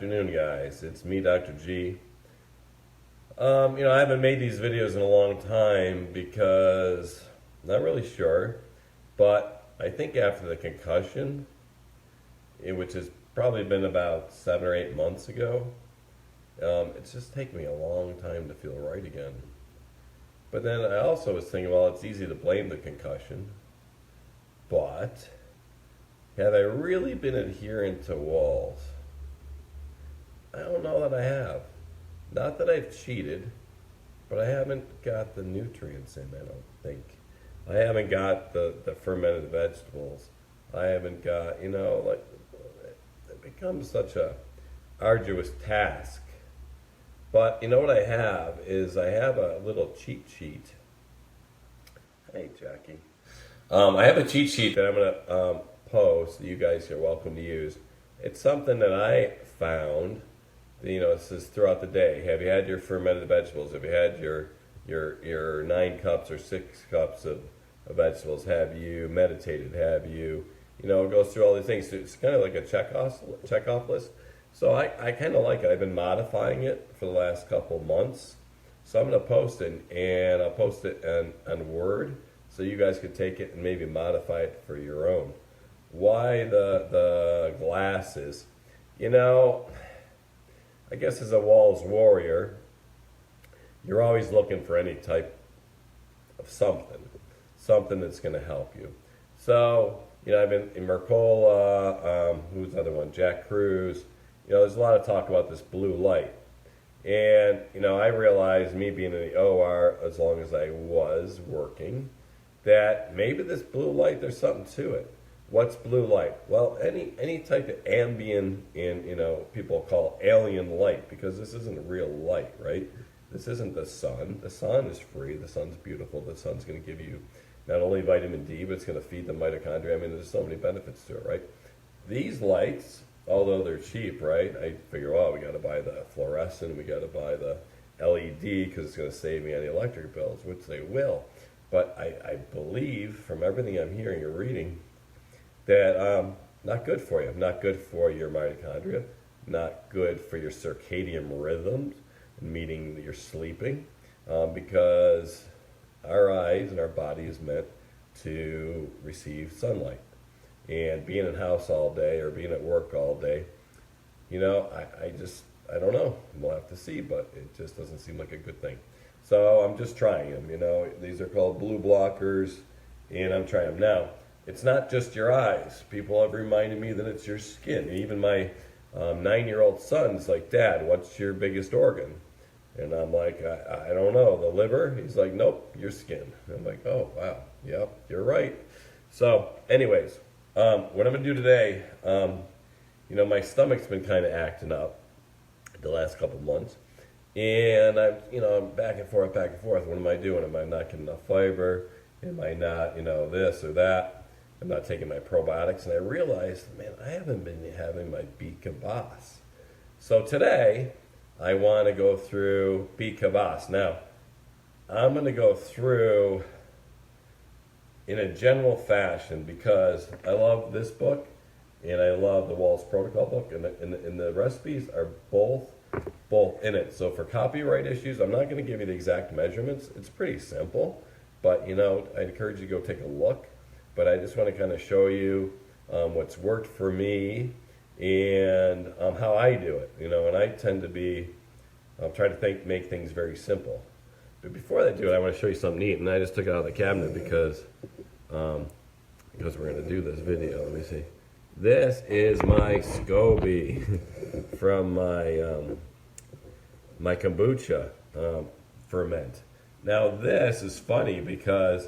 afternoon, guys. It's me, Dr. G. I haven't made these videos in a long time because not really sure, but I think after the concussion, which has probably been about 7 or 8 months ago, it's just taken me a long time to feel right again. But then I also was thinking, well, it's easy to blame the concussion, but have I really been adherent to Wahls? I don't know that I have. Not that I've cheated, but I haven't got the nutrients in, I don't think. I haven't got the fermented vegetables. I haven't got, it becomes such a arduous task. But you know what I have is I have a little cheat sheet. Hey, Jackie. I have a cheat sheet that I'm going to post that you guys are welcome to use. It's something that I found. It says throughout the day. Have you had your fermented vegetables? Have you had your 9 cups or 6 cups of vegetables? Have you meditated? Have you, it goes through all these things. So it's kind of like a check-off list. So I kind of like it. I've been modifying it for the last couple months. So I'm going to post it, and I'll post it on Word so you guys could take it and maybe modify it for your own. Why the glasses? I guess as a Wahls warrior, you're always looking for any type of something that's going to help you. So, I've been in Mercola, who's the other one? Jack Cruz. There's a lot of talk about this blue light. And, I realized, me being in the OR as long as I was working, that maybe this blue light, there's something to it. What's blue light? Well, any type of ambient and, people call alien light, because this isn't real light, right? This isn't the sun. The sun is free. The sun's beautiful. The sun's going to give you not only vitamin D, but it's going to feed the mitochondria. I mean, there's so many benefits to it, right? These lights, although they're cheap, right? I figure, well, we got to buy the fluorescent, we got to buy the LED because it's going to save me on the electric bills, which they will. But I believe, from everything I'm hearing or reading, that not good for you. Not good for your mitochondria. Not good for your circadian rhythms, meaning that you're sleeping, because our eyes and our body is meant to receive sunlight. And being in house all day or being at work all day, I don't know. We'll have to see, but it just doesn't seem like a good thing. So I'm just trying them, These are called blue blockers, and I'm trying them. Now, it's not just your eyes. People have reminded me that it's your skin. Even my 9-year-old son's like, Dad, what's your biggest organ? And I'm like, I don't know, the liver? He's like, nope, your skin. I'm like, oh, wow, yep, you're right. So anyways, what I'm going to do today, my stomach's been kind of acting up the last couple months. And I'm back and forth. What am I doing? Am I not getting enough fiber? Am I not, this or that? I'm not taking my probiotics. And I realized, man, I haven't been having my Beet Kvass. So today, I want to go through Beet Kvass. Now, I'm going to go through in a general fashion because I love this book and I love the Wahls Protocol book, and the recipes are both in it. So for copyright issues, I'm not going to give you the exact measurements. It's pretty simple, but I encourage you to go take a look. But I just want to kind of show you what's worked for me and how I do it. And I tend to be trying to make things very simple. But before I do it, I want to show you something neat. And I just took it out of the cabinet because we're going to do this video. Let me see. This is my SCOBY from my kombucha ferment. Now this is funny because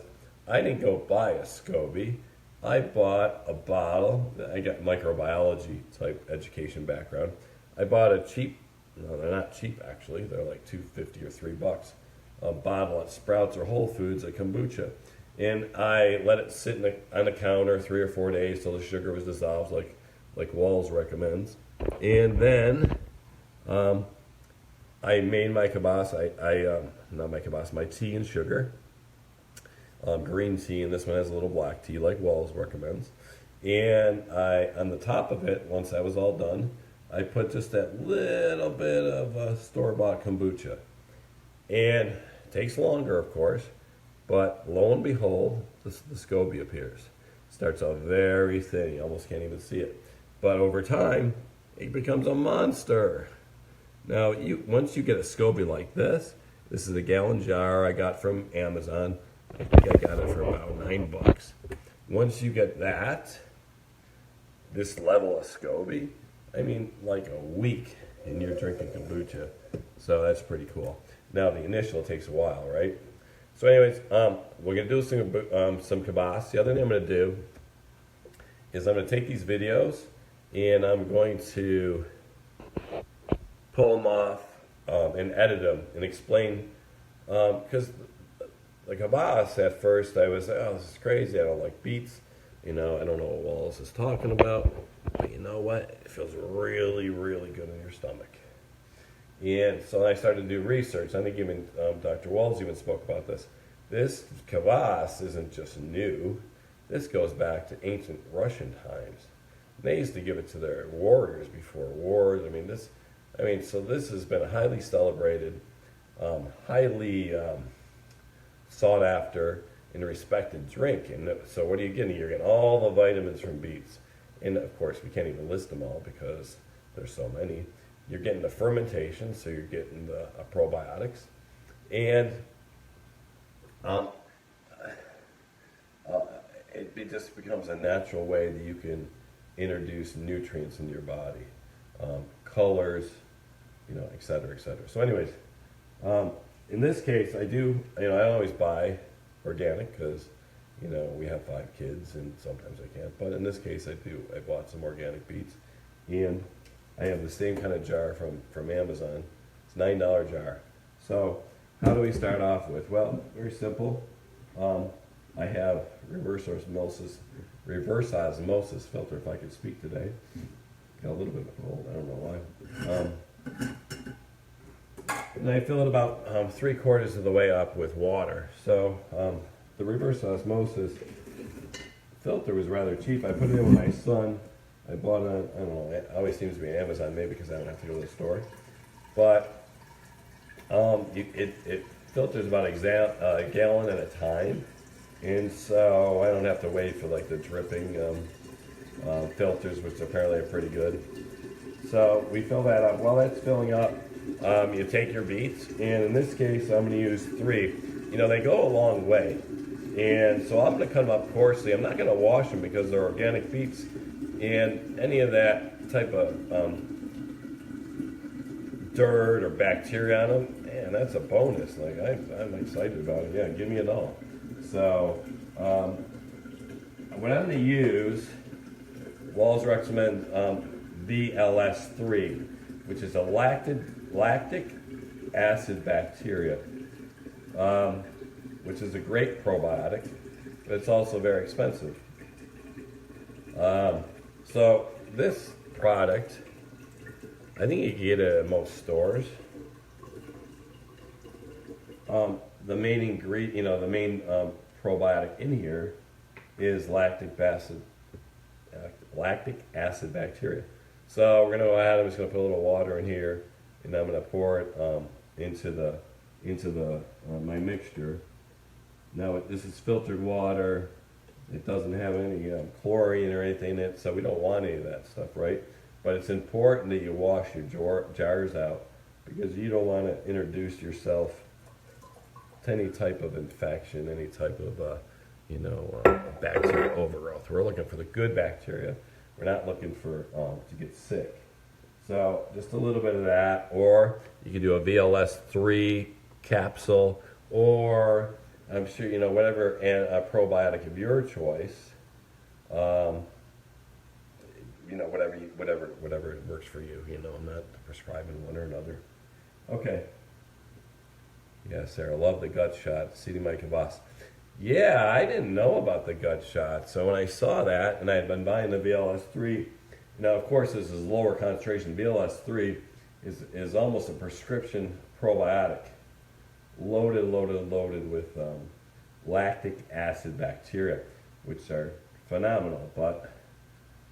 I didn't go buy a SCOBY. I bought a bottle. I got microbiology type education background. I bought a cheap, no, they're not cheap actually. They're like $2.50 or $3. A bottle at Sprouts or Whole Foods of kombucha. And I let it sit on the counter 3 or 4 days till the sugar was dissolved, like Wahls recommends. And then I made my kvass. Not my kvass, my tea and sugar. Green tea, and this one has a little black tea, like Wahls recommends. And on the top of it, once that was all done, I put just that little bit of store-bought kombucha. And it takes longer, of course, but lo and behold, the SCOBY appears. Starts out very thin, you almost can't even see it. But over time, it becomes a monster. Now, once you get a SCOBY like this is a gallon jar I got from Amazon. I think I got it for about $9. Once you get that, this level of SCOBY, I mean, like a week, and you're drinking kombucha. So that's pretty cool. Now, the initial takes a while, right? So anyways, we're going to do some Kvass. The other thing I'm going to do is I'm going to take these videos, and I'm going to pull them off and edit them and explain, because the Kvass at first I was, oh, this is crazy, I don't like beets, I don't know what Wahls is talking about, but you know what, it feels really, really good in your stomach. And so I started to do research. I think even Dr. Wahls even spoke about this. This Kvass isn't just new. This goes back to ancient Russian times. They used to give it to their warriors before wars. So this has been a highly celebrated, highly sought after and respected drink. And so what are you getting? You're getting all the vitamins from beets. And of course, we can't even list them all because there's so many. You're getting the fermentation, so you're getting the probiotics. And it just becomes a natural way that you can introduce nutrients into your body, colors, et cetera, et cetera. So anyways, in this case, I always buy organic because, we have 5 kids and sometimes I can't. But in this case, I bought some organic beets. And I have the same kind of jar from Amazon. It's a $9 jar. So how do we start off with? Well, very simple. I have reverse osmosis filter, if I could speak today. Got a little bit of a cold, I don't know why. And I fill it about 3/4 of the way up with water. So the reverse osmosis filter was rather cheap. I put it in with my son. I bought it on, I don't know, it always seems to be Amazon, maybe because I don't have to go to the store. But it filters about a gallon at a time. And so I don't have to wait for like the dripping filters, which apparently are pretty good. So we fill that up. While that's filling up, you take your beets, and in this case, I'm going to use 3. They go a long way. And so I'm going to cut them up coarsely. I'm not going to wash them because they're organic beets. And any of that type of dirt or bacteria on them, man, that's a bonus. Like, I'm excited about it. Yeah, give me it all. So, what I'm going to use, Wahls recommend BLS3, which is a lactic acid bacteria, which is a great probiotic, but it's also very expensive. So this product, I think you can get it at most stores. The main ingredient, the main probiotic in here is lactic acid bacteria. So we're going to go ahead. I'm just going to put a little water in here, and I'm going to pour it into my mixture. Now this is filtered water. It doesn't have any chlorine or anything in it, so we don't want any of that stuff, right? But it's important that you wash your jars out because you don't want to introduce yourself to any type of infection, any type of bacterial overgrowth. We're looking for the good bacteria. We're not looking for to get sick. So just a little bit of that, or you can do a VLS3 capsule, or I'm sure whatever a probiotic of your choice. Whatever works for you. I'm not prescribing one or another. Okay. Yeah, Sarah, love the gut shot. CD Mike Kvass. Yeah, I didn't know about the gut shot. So when I saw that, and I had been buying the VLS3, of course this is lower concentration. VLS3 is almost a prescription probiotic, loaded with lactic acid bacteria, which are phenomenal. But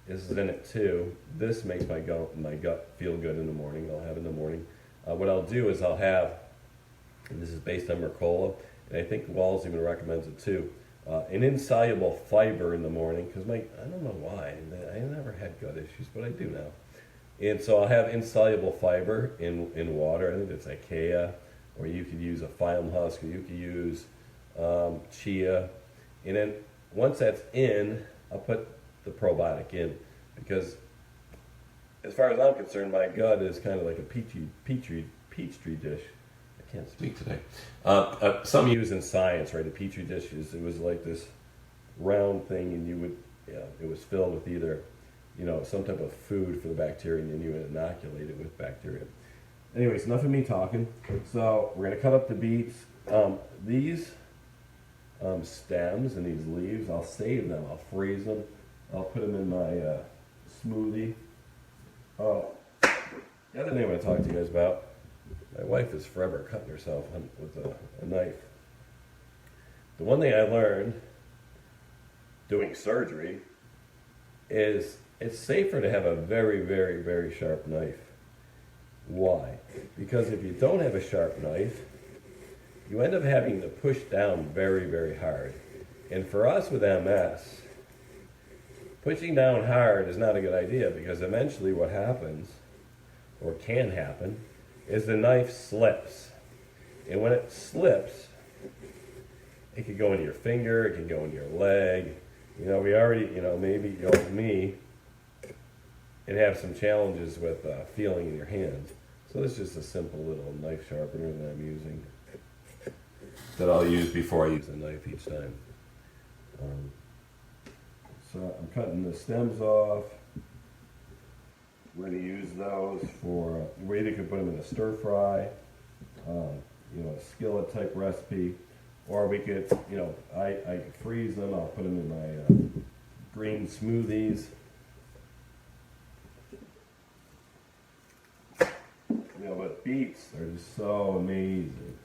This is in it too. This makes my gut feel good in the morning. I'll have it in the morning. What I'll do is I'll have, and this is based on Mercola, and I think Wahls even recommends it too, an insoluble fiber in the morning, because I don't know why, I never had gut issues, but I do now. And so I'll have insoluble fiber in water. I think it's Ikea, or you could use a phyllum husk, or you could use chia. And then once that's in, I'll put the probiotic in, because as far as I'm concerned, my gut is kind of like a petri dish. I can't speak today. Some use in science, right? A petri dish it was like this round thing, and it was filled with either, some type of food for the bacteria, and then you would inoculate it with bacteria. Anyways, enough of me talking. So we're gonna cut up the beets. These stems and these leaves, I'll save them. I'll freeze them. I'll put them in my smoothie. Oh, the other thing I want to talk to you guys about, my wife is forever cutting herself with a knife. The one thing I learned doing surgery is it's safer to have a very, very, very sharp knife. Why? Because if you don't have a sharp knife, you end up having to push down very, very hard. And for us with MS, pushing down hard is not a good idea, because eventually what happens, or can happen, is the knife slips. And when it slips, it could go into your finger, it can go into your leg. We already, maybe me, and have some challenges with feeling in your hands. So this is just a simple little knife sharpener that I'm using, that I'll use before I use the knife each time. So I'm cutting the stems off. We're going to use those for, we either could put them in a stir fry, a skillet type recipe, or we could, I freeze them, I'll put them in my green smoothies. But beets are just so amazing.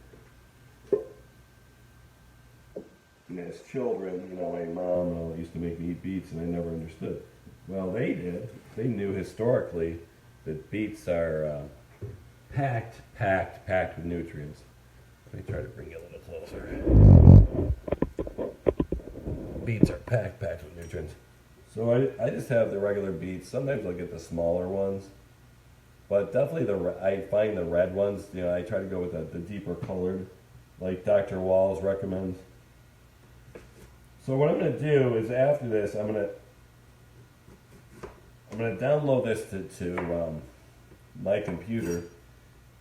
And as children, my mom used to make me eat beets, and I never understood. Well, they did. They knew historically that beets are packed with nutrients. Let me try to bring it a little closer. Beets are packed with nutrients. So I just have the regular beets. Sometimes I'll get the smaller ones. But definitely I find the red ones, I try to go with the deeper colored, like Dr. Wahls recommends. So what I'm going to do is, after this, I'm going to download this to my computer,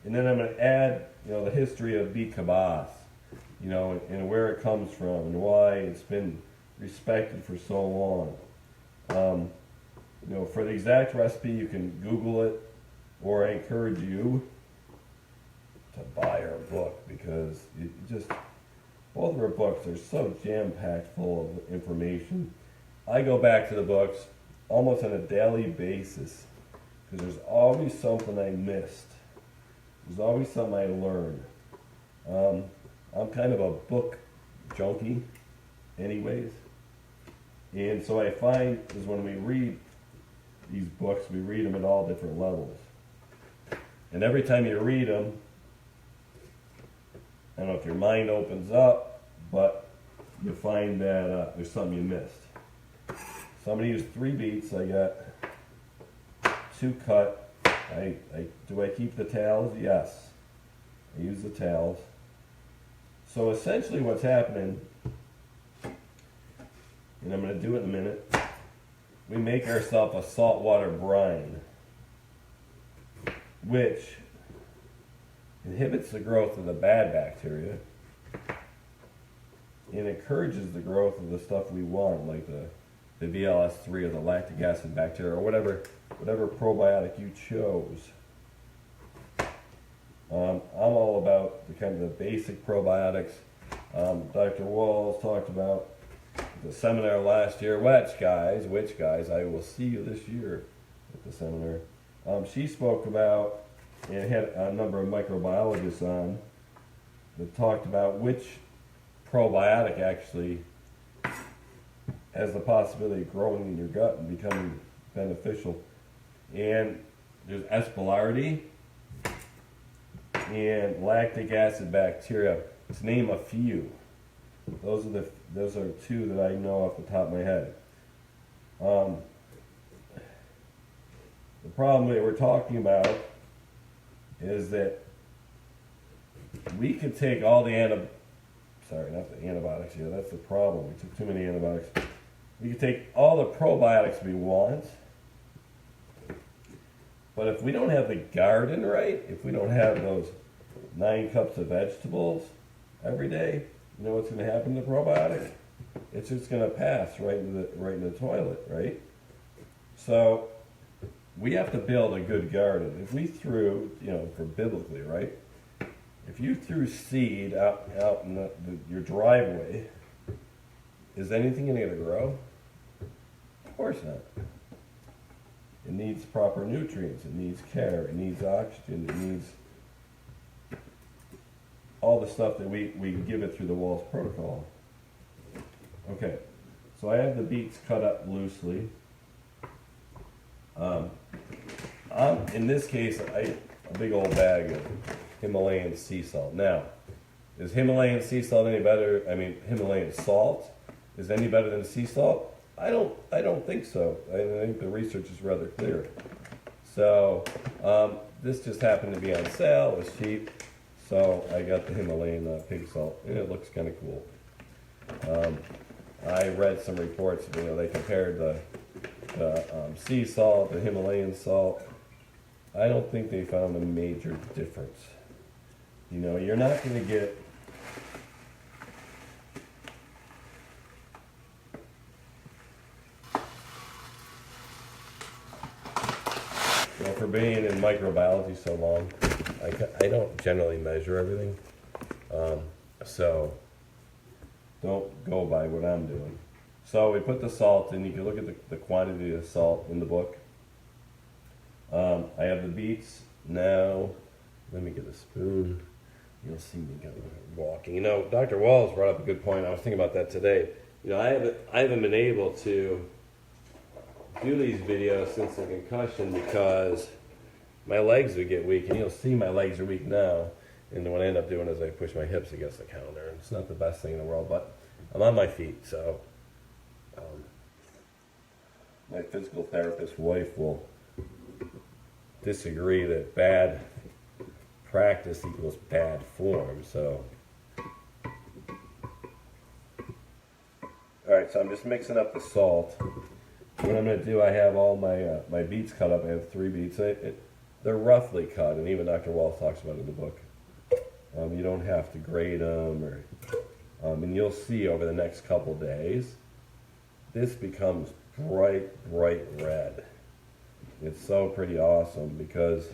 and then I'm going to add, the history of Beet Kvass, and where it comes from and why it's been respected for so long. For the exact recipe, you can Google it, or I encourage you to buy our book, because both of our books are so jam-packed full of information. I go back to the books almost on a daily basis, because there's always something I missed. There's always something I learned. I'm kind of a book junkie anyways. And so I find is when we read these books, we read them at all different levels. And every time you read them, I don't know if your mind opens up, but you find that there's something you missed. So I'm going to use 3 beets. I got 2 cut. Do I keep the tails? Yes. I use the tails. So essentially what's happening, and I'm going to do it in a minute, we make ourselves a saltwater brine, which inhibits the growth of the bad bacteria and encourages the growth of the stuff we want, like the VLS3 or the lactic acid bacteria, or whatever probiotic you chose. I'm all about the kind of the basic probiotics. Dr. Wahls talked about the seminar last year. Which guys, I will see you this year at the seminar. She spoke about, and had a number of microbiologists on, that talked about which probiotic actually has the possibility of growing in your gut and becoming beneficial. And there's Aspergillosis and lactic acid bacteria, to name a few. Those are two that I know off the top of my head. The problem that we're talking about is that we could take all the not the antibiotics here, that's the problem. We took too many antibiotics. We could take all the probiotics we want, but if we don't have the garden right, if we don't have those 9 cups of vegetables every day, you know what's going to happen to the probiotic? It's just going to pass right in the toilet, right? So we have to build a good garden. If we threw, for biblically, right? If you threw seed out in your driveway, is anything going to grow? Of course not. It needs proper nutrients. It needs care. It needs oxygen. It needs all the stuff that we give it through the Wahls protocol. Okay, so I have the beets cut up loosely. In this case, a big old bag of Himalayan sea salt. Now, is Himalayan sea salt any better? I mean, Himalayan salt is any better than sea salt? I don't think so. I think the research is rather clear. So this just happened to be on sale. It was cheap, so I got the Himalayan pig salt, and it looks kind of cool. I read some reports. They compared the sea salt, the Himalayan salt. I don't think they found a major difference. You're not going to get for being in microbiology so long, I don't generally measure everything, so don't go by what I'm doing. So we put the salt in. You can look at the quantity of salt in the book. I have the beets now. Let me get a spoon. You'll see me kind of walking. Dr. Wahls brought up a good point. I was thinking about that today. I haven't been able to do these videos since the concussion because my legs would get weak, and you'll see my legs are weak now. And what I end up doing is I push my hips against the counter, and it's not the best thing in the world, but I'm on my feet, so my physical therapist wife will disagree that bad practice equals bad form. So, all right, so I'm just mixing up the salt. What I'm going to do, I have all my beets cut up. I have 3 beets. They're roughly cut, and even Dr. Wahls talks about it in the book. You don't have to grate them, and you'll see over the next couple days, this becomes bright red. It's so pretty awesome because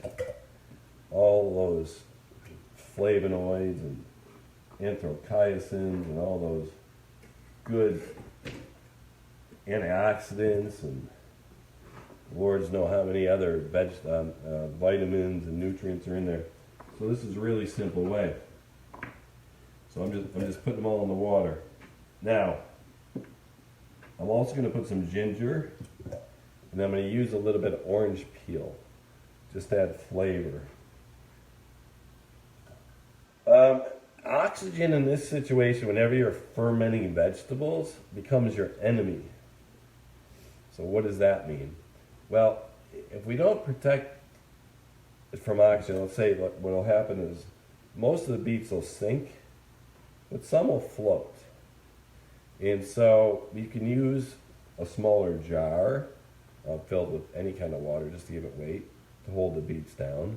all those flavonoids and anthocyanins and all those good antioxidants and Lords know how many other vitamins and nutrients are in there. So this is a really simple way. So I'm just putting them all in the water. Now, I'm also going to put some ginger, and I'm going to use a little bit of orange peel, just to add flavor. Oxygen in this situation, whenever you're fermenting vegetables, becomes your enemy. So what does that mean? Well, if we don't protect it from oxygen, let's say what will happen is most of the beets will sink, but some will float. And so you can use a smaller jar filled with any kind of water just to give it weight to hold the beets down.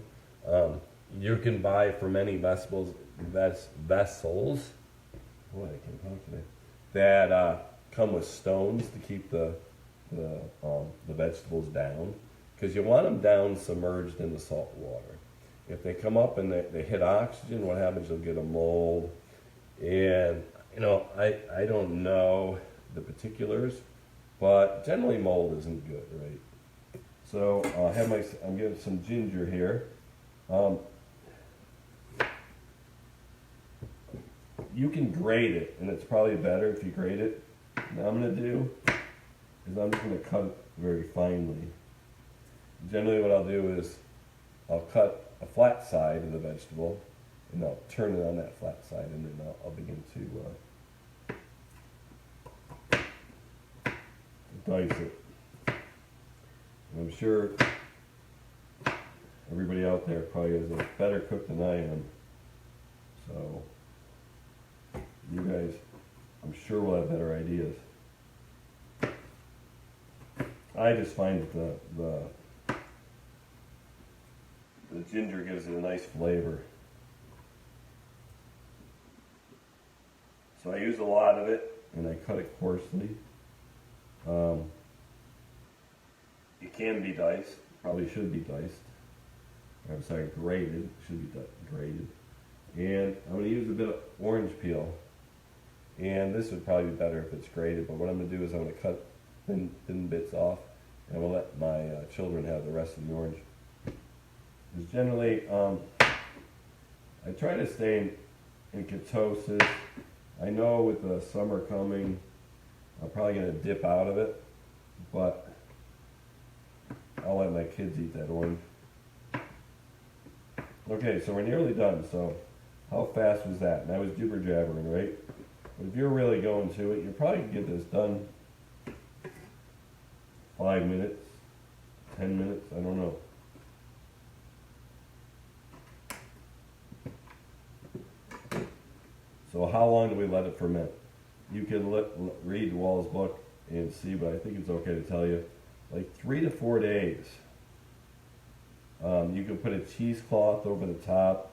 You can buy fermenting vessels, boy, I can't talk today, that come with stones to keep the vegetables down, because you want them down submerged in the salt water. If they come up and they hit oxygen, what happens? You'll get a mold. And I don't know the particulars, but generally mold isn't good, right? So I'm getting some ginger here. You can grate it, and it's probably better if you grate it. What I'm going to do is I'm just going to cut it very finely. Generally what I'll do is I'll cut a flat side of the vegetable and I'll turn it on that flat side, and then I'll begin to dice it. And I'm sure everybody out there probably is a better cook than I am. So you guys, I'm sure will have better ideas. I just find that the ginger gives it a nice flavor. So I use a lot of it, and I cut it coarsely. It can be diced, probably should be diced. I'm sorry, grated, should be grated. And I'm going to use a bit of orange peel. And this would probably be better if it's grated, but what I'm going to do is I'm going to cut thin bits off, and I'm going to let my children have the rest of the orange. Because generally, I try to stay in ketosis. I know with the summer coming, I'm probably going to dip out of it, but I'll let my kids eat that orange. Okay, so we're nearly done. So how fast was that? And I was jibber jabbering, right? But if you're really going to it, you probably can get this done 5 minutes, 10 minutes, I don't know. So how long do we let it ferment? You can read Wahls' book and see, but I think it's okay to tell you, like 3 to 4 days. You can put a cheesecloth over the top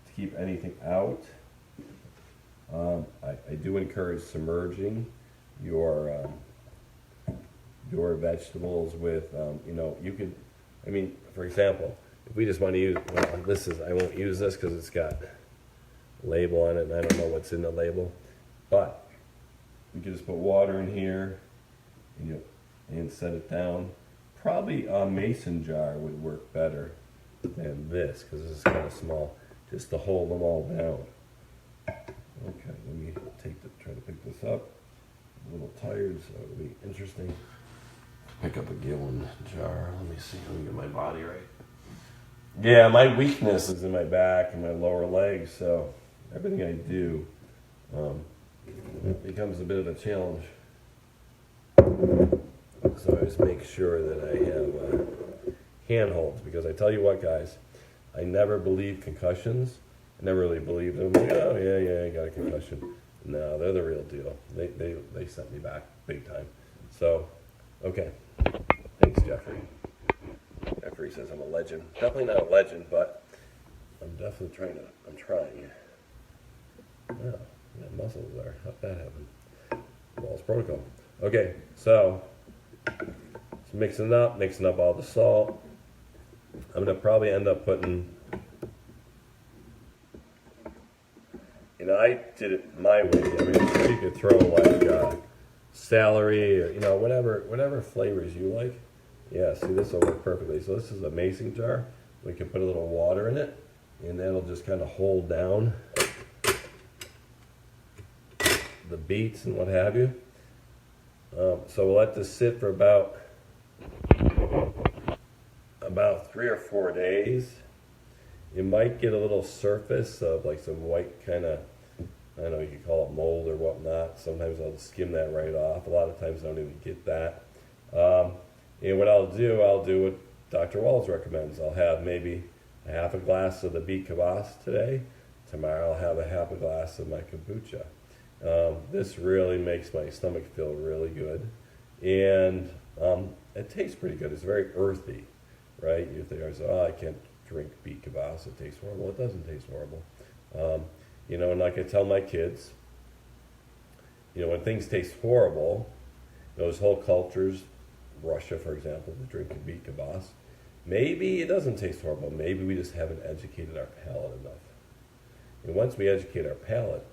to keep anything out. I do encourage submerging your vegetables with, you could, for example, if we just want to use, I won't use this because it's got label on it and I don't know what's in the label, but we could just put water in here and set it down. Probably a mason jar would work better than this because this is kind of small, just to hold them all down. Okay, let me try to pick this up. I'm a little tired, so it'll be interesting. Pick up a gallon jar. Let me see. Let me get my body right. Yeah, my weakness is in my back and my lower legs, so everything I do it becomes a bit of a challenge. So I just make sure that I have handholds, because I tell you what, guys, I never believed concussions. I never really believed them. Like, oh yeah, I got a concussion. No, they're the real deal. They sent me back big time. So, okay. Thanks, Jeffrey. Jeffrey says I'm a legend. Definitely not a legend, but I'm definitely trying. Yeah, muscles there. How'd that happen? Wahls protocol. Okay, so mixing up all the salt. I'm gonna probably end up putting, I did it my way. You could throw like celery or whatever flavors you like. Yeah, see, this will work perfectly. So this is a mason jar. We can put a little water in it, and that'll just kind of hold down the beets and what have you. So we'll let this sit for about 3 or 4 days. You might get a little surface of like some white kind of, I don't know, you could call it mold or whatnot. Sometimes I'll skim that right off. A lot of times I don't even get that. And what I'll do what Dr. Wahls recommends. I'll have maybe a half a glass of the Beet Kvass today. Tomorrow I'll have a half a glass of my kombucha. This really makes my stomach feel really good. And it tastes pretty good. It's very earthy, right? You think, I can't drink Beet Kvass, it tastes horrible. It doesn't taste horrible. And like I tell my kids, when things taste horrible, those whole cultures, Russia, for example, to drink Beet Kvass, maybe it doesn't taste horrible. Maybe we just haven't educated our palate enough. And once we educate our palate,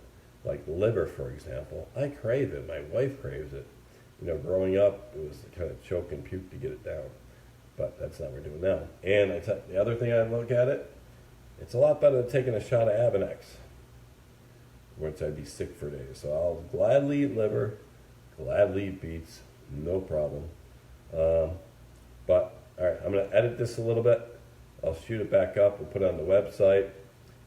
like liver, for example, I crave it. My wife craves it. Growing up, it was kind of choke and puke to get it down. But that's not what we're doing now. And the other thing I look at it, it's a lot better than taking a shot of Avonex, once I'd be sick for days. So I'll gladly eat liver, gladly eat beets, no problem. But all right, I'm going to edit this a little bit. I'll shoot it back up and put it on the website.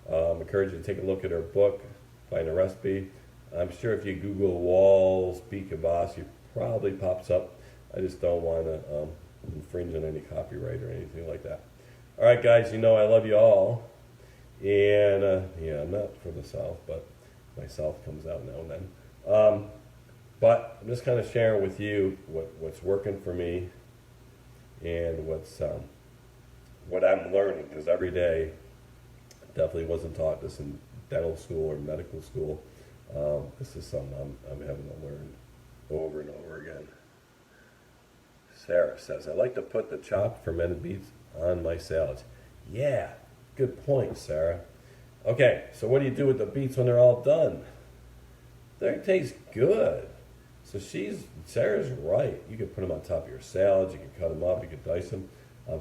Encourage you to take a look at her book, find a recipe. I'm sure if you Google Wahls, Beet, Kvass, you probably pops up. I just don't want to infringe on any copyright or anything like that. All right, guys, you know I love you all. And yeah, I'm not from the South, but my South comes out now and then. But I'm just kind of sharing with you what's working for me and what I'm learning, because every day definitely wasn't taught this in dental school or medical school. This is something I'm having to learn over and over again. Sarah says, I like to put the chopped fermented beets on my salads. Yeah, good point, Sarah. Okay, so what do you do with the beets when they're all done? They taste good. So Sarah's right. You could put them on top of your salads. You could cut them up. You could dice them.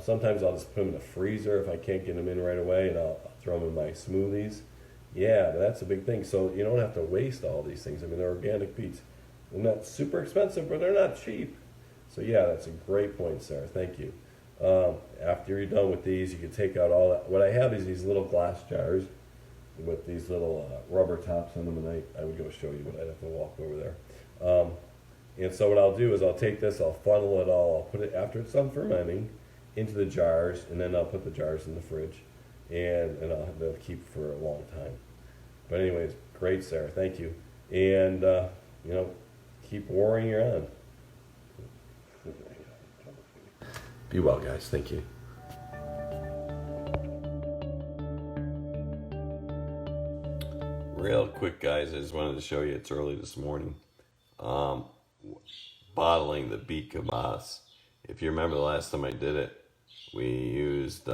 Sometimes I'll just put them in the freezer if I can't get them in right away, and I'll throw them in my smoothies. Yeah, but that's a big thing. So you don't have to waste all these things. I mean, they're organic beets. They're not super expensive, but they're not cheap. So yeah, that's a great point, Sarah. Thank you. After you're done with these, you can take out all that. What I have is these little glass jars with these little rubber tops on them, and I would go show you, but I'd have to walk over there. And so what I'll do is I'll take this, I'll funnel it all, I'll put it, after it's done fermenting, into the jars, and then I'll put the jars in the fridge, and they'll keep for a long time. But anyways, great, Sarah, thank you. And, you know, keep warring your on. Be well, guys. Thank you. Real quick, guys, I just wanted to show you, it's early this morning, bottling the Beet Kvass. If you remember the last time I did it, we used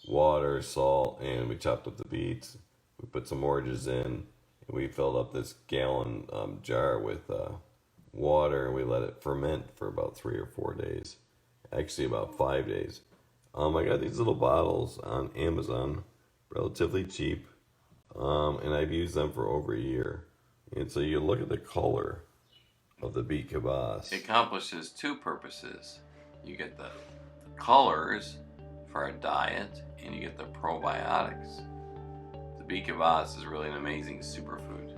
water, salt, and we chopped up the beets. We put some oranges in, and we filled up this gallon jar with water, and we let it ferment for about 3 or 4 days. Actually, about 5 days. I got these little bottles on Amazon, relatively cheap. And I've used them for over a year. And so you look at the color of the Beet Kvass. It accomplishes two purposes. You get the colors for a diet, and you get the probiotics. The Beet Kvass is really an amazing superfood.